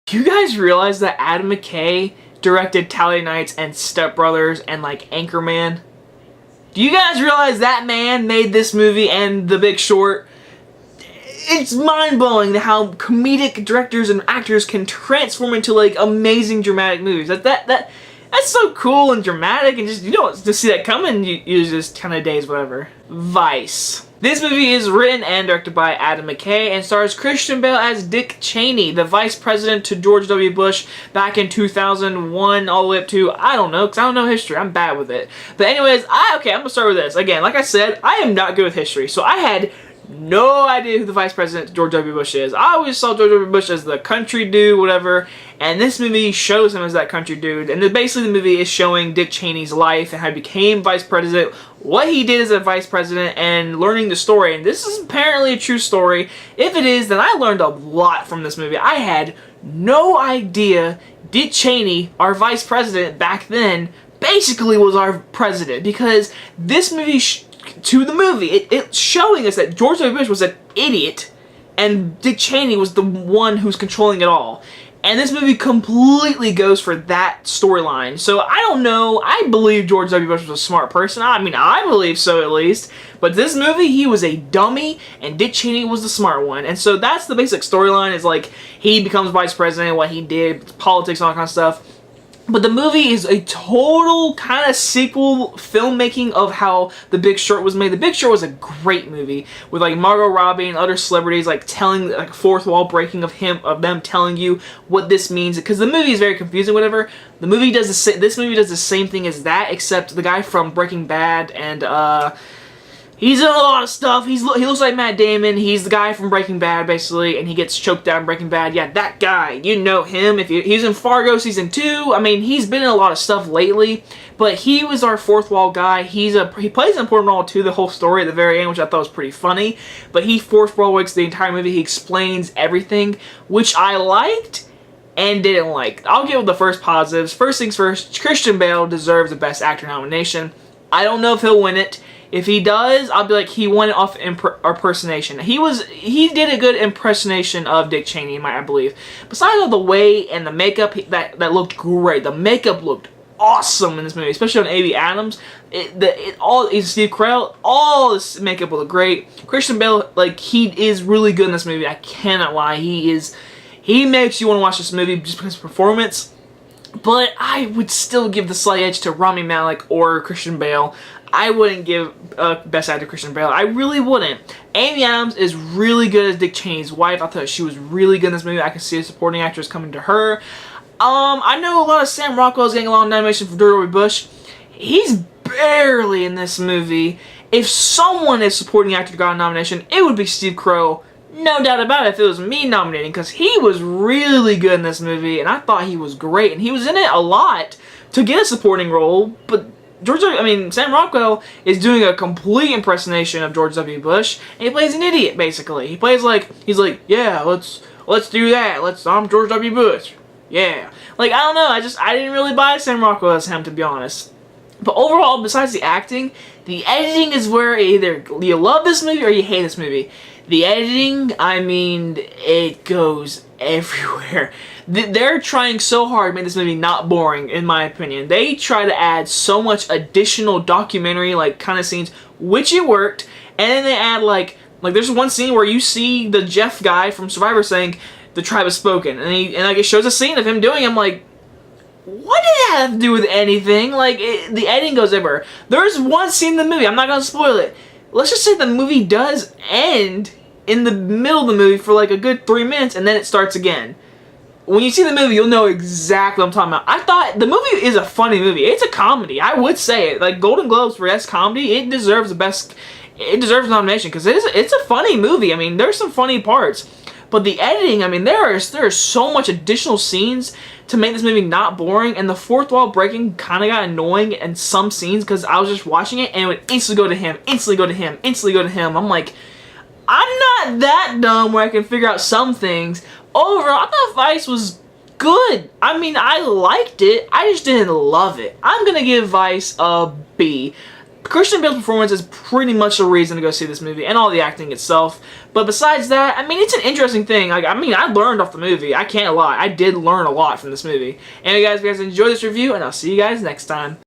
You guys realize that Adam McCay directed Talladega Nights and Step Brothers and like Anchorman? Do you guys realize that man made this movie and The Big Short? It's mind-blowing how comedic directors and actors can transform into like amazing dramatic movies. That's so cool and dramatic, and just you don't just see that coming. You just kind of days whatever. Vice. This movie is written and directed by Adam McCay and stars Christian Bale as Dick Cheney, the vice president to George W. Bush back in 2001 all the way up to, I don't know, because I don't know history. I'm bad with it. But anyways, I'm going to start with this. Again, like I said, I am not good with history, so I had no idea who the vice president George W. Bush is. I always saw George W. Bush as the country dude, whatever, and this movie shows him as that country dude. And basically the movie is showing Dick Cheney's life and how he became vice president, what he did as a vice president, and learning the story. And this is apparently a true story. If it is, then I learned a lot from this movie. I had no idea Dick Cheney, our vice president back then, basically was our president, because this movie it's showing us that George W. Bush was an idiot and Dick Cheney was the one who's controlling it all. And this movie completely goes for that storyline. So I don't know. I believe George W. Bush was a smart person. I mean, I believe so at least. But this movie, he was a dummy and Dick Cheney was the smart one. And so that's the basic storyline, is like he becomes vice president, what he did, politics, all that kind of stuff. But the movie is a total kind of sequel filmmaking of how The Big Short was made. The Big Short was a great movie with like Margot Robbie and other celebrities like telling, like, fourth wall breaking of them telling you what this means, because the movie is very confusing. Whatever, the movie does this movie does the same thing as that, except the guy from Breaking Bad and he's in a lot of stuff. He looks like Matt Damon. He's the guy from Breaking Bad, basically, and he gets choked out in Breaking Bad. Yeah, that guy. You know him. He's in Fargo Season 2. I mean, he's been in a lot of stuff lately, but he was our fourth wall guy. He plays an important role to the whole story at the very end, which I thought was pretty funny, but he fourth wall works the entire movie. He explains everything, which I liked and didn't like. I'll get with the first positives. First things first, Christian Bale deserves the Best Actor nomination. I don't know if he'll win it. If he does, I'll be like, he won it off impersonation. He did a good impersonation of Dick Cheney, I believe. Besides all the way and the makeup, that looked great. The makeup looked awesome in this movie, especially on Amy Adams. Steve Carell, all this makeup looked great. Christian Bale, like, he is really good in this movie. I cannot lie. He makes you want to watch this movie just because of his performance. But I would still give the slight edge to Rami Malek or Christian Bale. I wouldn't give Best Actor Christian Bale. I really wouldn't. Amy Adams is really good as Dick Cheney's wife. I thought she was really good in this movie. I can see a supporting actress coming to her. I know a lot of Sam Rockwell's getting a lot of nomination for George W. Bush. He's barely in this movie. If someone is supporting actor got a nomination, it would be Steve Carell. No doubt about it, if it was me nominating, because he was really good in this movie, and I thought he was great, and he was in it a lot to get a supporting role, but Sam Rockwell is doing a complete impersonation of George W. Bush, and he plays an idiot, basically. He plays like, he's like, yeah, let's do that, I'm George W. Bush, yeah. Like, I don't know, I didn't really buy Sam Rockwell as him, to be honest. But overall, besides the acting, the editing is where either you love this movie or you hate this movie. The editing, I mean, it goes everywhere. They're trying so hard to make this movie not boring, in my opinion. They try to add so much additional documentary, like, kind of scenes, which it worked, and then they add, like there's one scene where you see the Jeff guy from Survivor saying, "The tribe has spoken," and it shows a scene of him doing it. I'm like, what did that have to do with anything? Like, the editing goes everywhere. There's one scene in the movie, I'm not going to spoil it. Let's just say the movie does end in the middle of the movie for like a good 3 minutes, and then it starts again. When you see the movie, you'll know exactly what I'm talking about. I thought the movie is a funny movie. It's a comedy. I would say it. Like, Golden Globes for Best Comedy, it deserves it deserves a nomination, because it's a funny movie. I mean, there's some funny parts. But the editing, I mean, there are so much additional scenes to make this movie not boring, and the fourth wall breaking kind of got annoying in some scenes, because I was just watching it, and it would instantly go to him, instantly go to him, instantly go to him. I'm like, I'm not that dumb where I can figure out some things. Overall, I thought Vice was good. I mean, I liked it. I just didn't love it. I'm going to give Vice a B. Christian Bale's performance is pretty much the reason to go see this movie, and all the acting itself. But besides that, I mean, it's an interesting thing. Like, I mean, I learned off the movie. I can't lie. I did learn a lot from this movie. Anyway, guys, if you guys enjoyed this review, and I'll see you guys next time.